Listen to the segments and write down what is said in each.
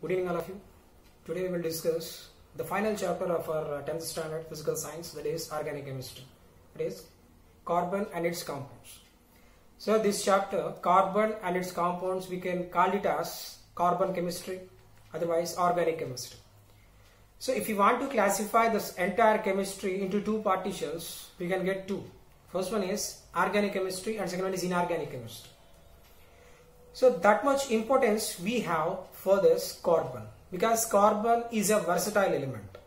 Good evening all of you. Today we will discuss the final chapter of our 10th standard physical science, that is organic chemistry. That is carbon and its compounds. So this chapter, carbon and its compounds, we can call it as carbon chemistry, otherwise organic chemistry. So if you want to classify this entire chemistry into two partitions, we can get two. First one is organic chemistry and second one is inorganic chemistry. So that much importance we have for this carbon, because carbon is a versatile element.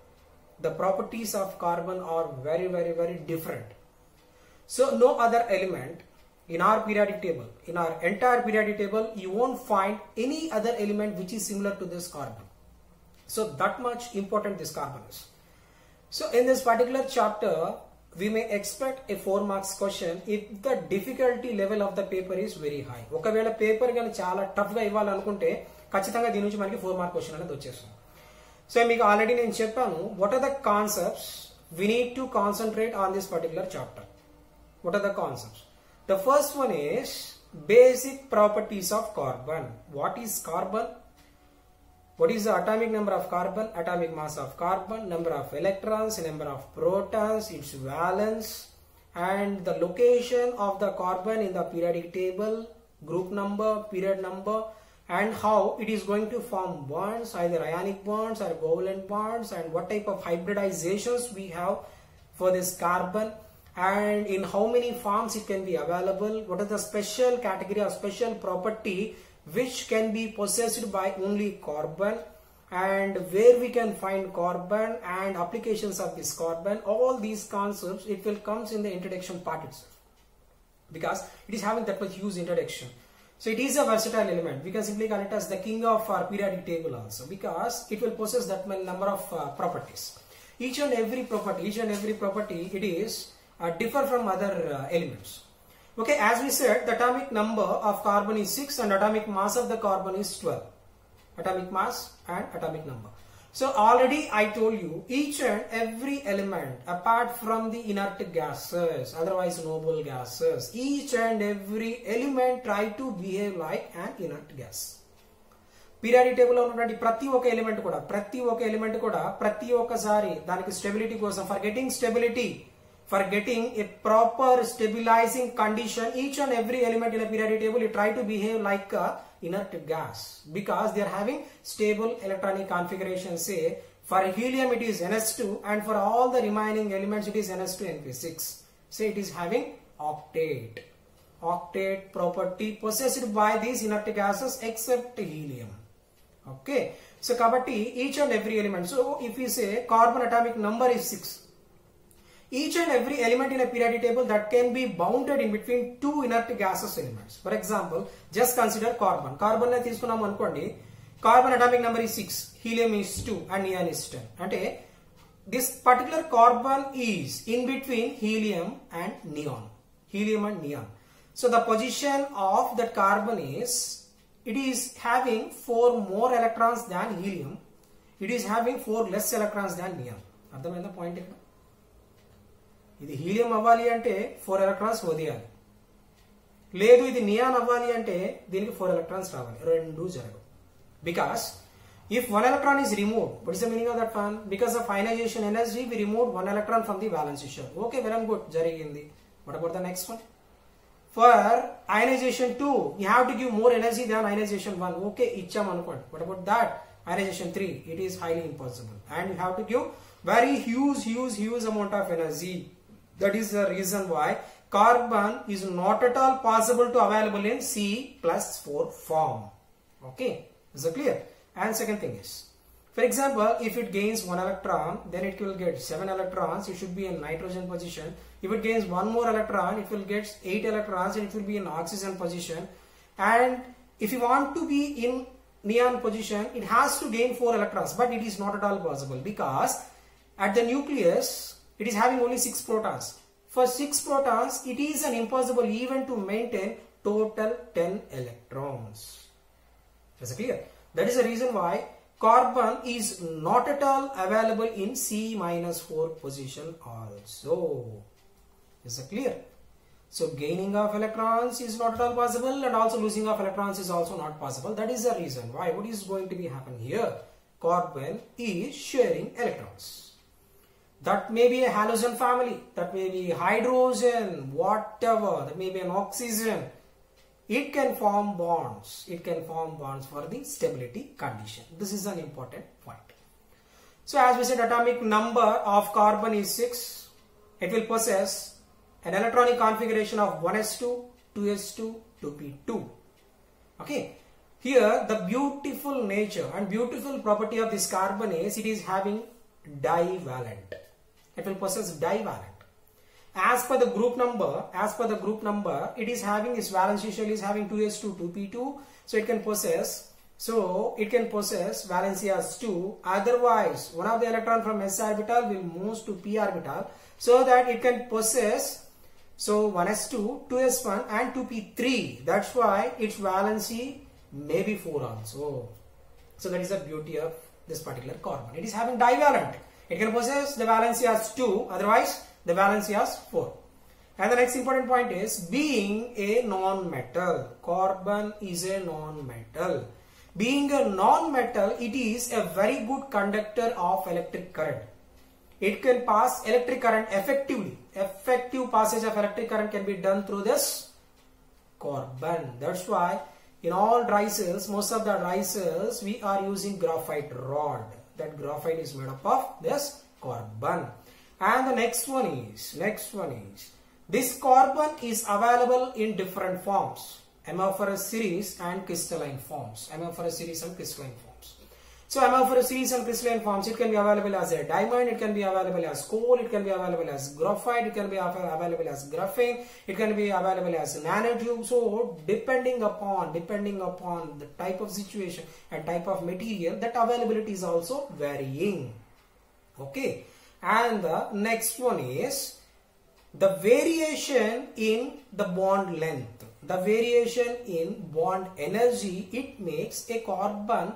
The properties of carbon are very different. So no other element in our periodic table, in our entire periodic table, you won't find any other element which is similar to this carbon. So that much important this carbon is. So in this particular chapter, we may expect a 4 marks question if the difficulty level of the paper is very high. ఒకవేళ paper గాని చాలా tough గా ఇవ్వాలనుకుంటే ఖచ్చితంగా దీని నుంచి మనకి 4 mark question అనేది వచ్చేస్తుంది. సో మీకు ఆల్రెడీ నేను చెప్పాను, what are the concepts we need to concentrate on this particular chapter. What are the concepts? The first one is basic properties of carbon. What is carbon? What is the atomic number of carbon, atomic mass of carbon, number of electrons, number of protons, its valence, and the location of the carbon in the periodic table, group number, period number, and how it is going to form bonds, either ionic bonds or covalent bonds, and what type of hybridizations we have for this carbon, and in how many forms it can be available, what is the special category or special property which can be possessed by only carbon, and where we can find carbon and applications of this carbon. All these concepts, it will comes in the introduction part itself, because it is having that much huge introduction. So it is a versatile element. We can simply call it as the king of our periodic table also, because it will possess that many number of properties. Each and every property it is differ from other elements. Okay, as we said, the atomic number of carbon is 6 and atomic mass of the carbon is 12. Atomic mass and atomic number. So already I told you, each and every element apart from the inert gases, otherwise noble gases, each and every element try to behave like an inert gas. Periodic table లో ఉన్నటువంటి ప్రతి ఒక్క element కూడా ప్రతి ఒక్కసారి దానికి stability కోసం, for getting a proper stabilizing condition, each and every element in a periodic table, you try to behave like a inert gas, because they are having stable electronic configuration. Say for helium it is NS2, and for all the remaining elements it is NS2np6. Say it is having octet property possessed by these inert gases except helium. Okay, so kabatti each and every element, so if we say carbon atomic number is 6, each and every element in a periodic table that can be bounded in between two inert gases elements. For example, just consider carbon. Carbon ne తీసుకున్నాం అనుకోండి, carbon atomic number is 6, helium is 2 and neon is 10. అంటే this particular carbon is in between helium and neon. So the position of that carbon is, it is having 4 more electrons than helium. It is having 4 less electrons than neon. అర్థమైందా point ఇక్కడ? ఇది helium అవ్వాలి అంటే 4 electrons వదియాలి, లేదు ఇది neon అవ్వాలి అంటే దీనికి 4 ఎలక్ట్రాన్స్ రావాలి, రెండు జరగవు. Because if 1 electron is removed, what is the meaning of that one? Because of ionization energy, we removed 1 electron from the valence shell. Okay, well and good, జరిగింది. What about the next one? For ionization 2, you have to give more energy than ionization 1. Okay, ఇచ్చాం అనుకోండి. What about that? Ionization 3, it is highly impossible, and you have to give very huge amount of energy. That is the reason why carbon is not at all possible to available in C+4 form. Okay, is it clear? And second thing is, for example, if it gains 1 electron, then it will get 7 electrons. It should be in nitrogen position. If it gains 1 more electron, it will get 8 electrons and it will be in oxygen position. And if you want to be in neon position, it has to gain 4 electrons, but it is not at all possible, because at the nucleus it is having only 6 protons. For 6 protons, it is an impossible even to maintain total 10 electrons. Is it clear? That is the reason why carbon is not at all available in C-4 position also. Is it clear? So gaining of electrons is not at all possible, and also losing of electrons is also not possible. That is the reason why what is going to be happen here. Carbon is sharing electrons. That may be a halogen family, that may be hydrogen, whatever, that may be an oxygen. It can form bonds. It can form bonds for the stability condition. This is an important point. So as we said, atomic number of carbon is 6. It will possess an electronic configuration of 1s2, 2s2, 2p2. Okay. Here the beautiful nature and beautiful property of this carbon is it is having divalent. It will possess divalent. As per the group number, it is having its valency shell is having 2s2, 2p2. So it can possess valency as 2. Otherwise, one of the electron from s orbital will move to p orbital, so that it can possess 1s2, 2s1 and 2p3. That's why its valency may be 4 also. So that is the beauty of this particular carbon. It is having divalent. It can possess the valency as 2, otherwise the valency as 4. And the next important point is being a non-metal. Carbon is a non-metal. Being a non-metal, it is a very good conductor of electric current. It can pass electric current effectively. Effective passage of electric current can be done through this carbon. That's why in all dry cells, most of the dry cells, we are using graphite rod. That graphite is made up of this carbon. And the next one is this carbon is available in different forms: amorphous series and crystalline forms. Amorphous series and crystalline forms. So amorphous series and crystalline forms, it can be available as a diamond, it can be available as coal, it can be available as graphite, it can be available as graphene, it can be available as nanotube. So depending upon the type of situation and type of material, that availability is also varying. Okay. And the next one is the variation in the bond length, the variation in bond energy. It makes a carbon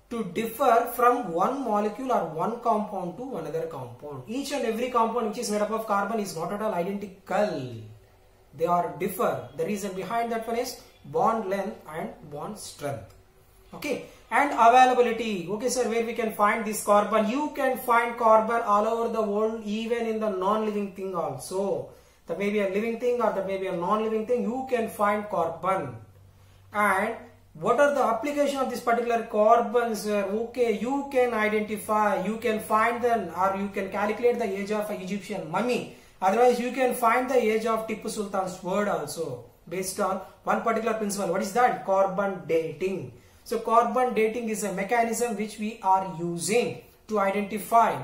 to differ from one molecule or one compound to another compound. Each and every compound which is made up of carbon is not at all identical. They are differ. The reason behind that one is bond length and bond strength. Okay. And availability. Okay, sir, where we can find this carbon? You can find carbon all over the world, even in the non-living thing also. That may be a living thing or that may be a non-living thing. You can find carbon. And what are the application of this particular carbon, sir? Okay, you can identify, you can find them, or you can calculate the age of an Egyptian mummy. Otherwise, you can find the age of Tipu Sultan's sword also, based on one particular principle. What is that? Carbon dating. So carbon dating is a mechanism which we are using to identify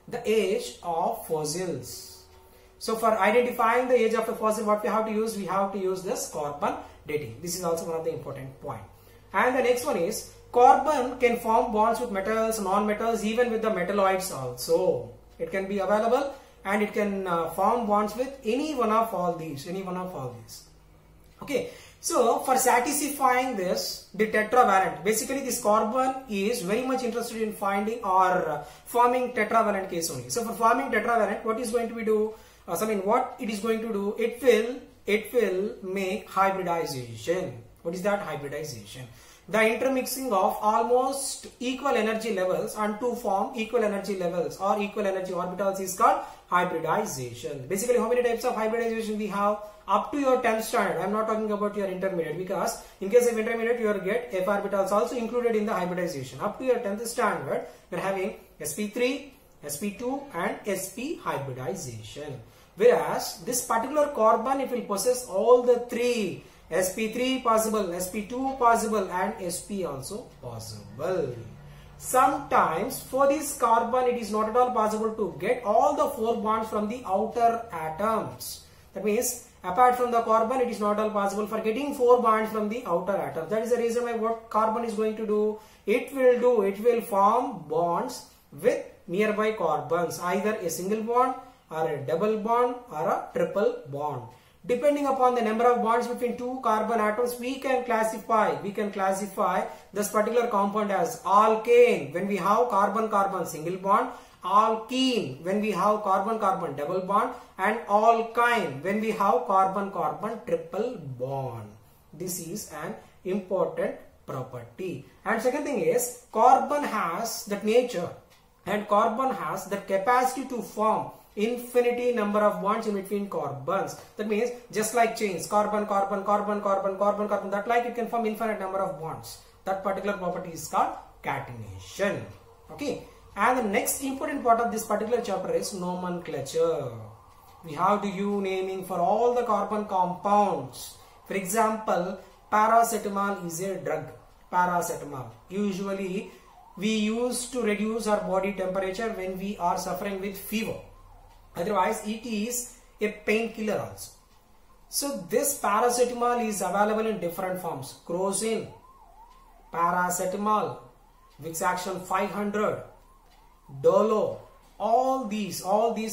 the age of fossils. So for identifying the age of a fossil, what we have to use? We have to use this carbon dating. This is also one of the important point. And the next one is carbon can form bonds with metals, non-metals, even with the metalloids also. It can be available and it can form bonds with any one of all these. Okay. So for satisfying this, the tetravalent, basically this carbon is very much interested in finding or forming tetravalent case only. So for forming tetravalent, what is going to be do? What it is going to do? It will make hybridization. What is that hybridization? The intermixing of almost equal energy levels and to form equal energy levels or equal energy orbitals is called hybridization. Basically, how many types of hybridization we have? Up to your 10th standard. I am not talking about your intermediate, because in case of intermediate you will get f orbitals also included in the hybridization. Up to your 10th standard, you are having sp3, sp2 and sp hybridization. Whereas this particular carbon, it will possess all the three. sp3 possible, sp2 possible and sp also possible. Sometimes for this carbon, it is not at all possible to get all the 4 bonds from the outer atoms. That means apart from the carbon, it is not at all possible for getting 4 bonds from the outer atoms. That is the reason why what carbon is going to do? It will form bonds with nearby carbons, either a single bond or a double bond or a triple bond. Depending upon the number of bonds between 2 carbon atoms, we can classify this particular compound as alkane when we have carbon-carbon single bond, alkene when we have carbon-carbon double bond, and alkyne when we have carbon-carbon triple bond. This is an important property. And second thing is, carbon has that nature and carbon has the capacity to form infinity number of bonds in between carbons. That means just like chains, carbon, carbon, carbon, carbon, carbon, carbon, that like it can form infinite number of bonds. That particular property is called catenation. Okay. And the next important part of this particular chapter is nomenclature. We have to use naming for all the carbon compounds. For example, paracetamol is a drug. Paracetamol. Usually we use to reduce our body temperature when we are suffering with fever. Otherwise, it is a painkiller also. So this paracetamol is available in different forms. Crocin, paracetamol, Vicks Action 500, Dolo. All these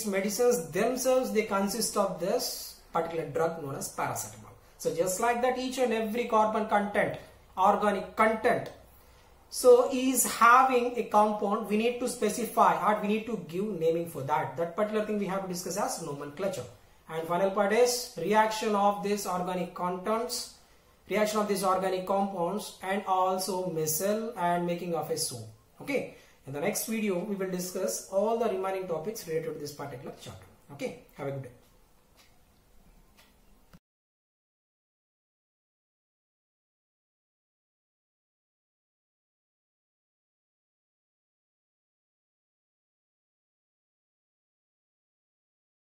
medicines themselves, they consist of this particular drug known as paracetamol. So just like that, each and every carbon content, organic content, so is having a compound, we need to specify or we need to give naming for that. That particular thing we have to discuss as nomenclature. And final part is reaction of these organic contents, reaction of these organic compounds, and also micelle and making of a soap. Okay. In the next video, we will discuss all the remaining topics related to this particular chapter. Okay. Have a good day.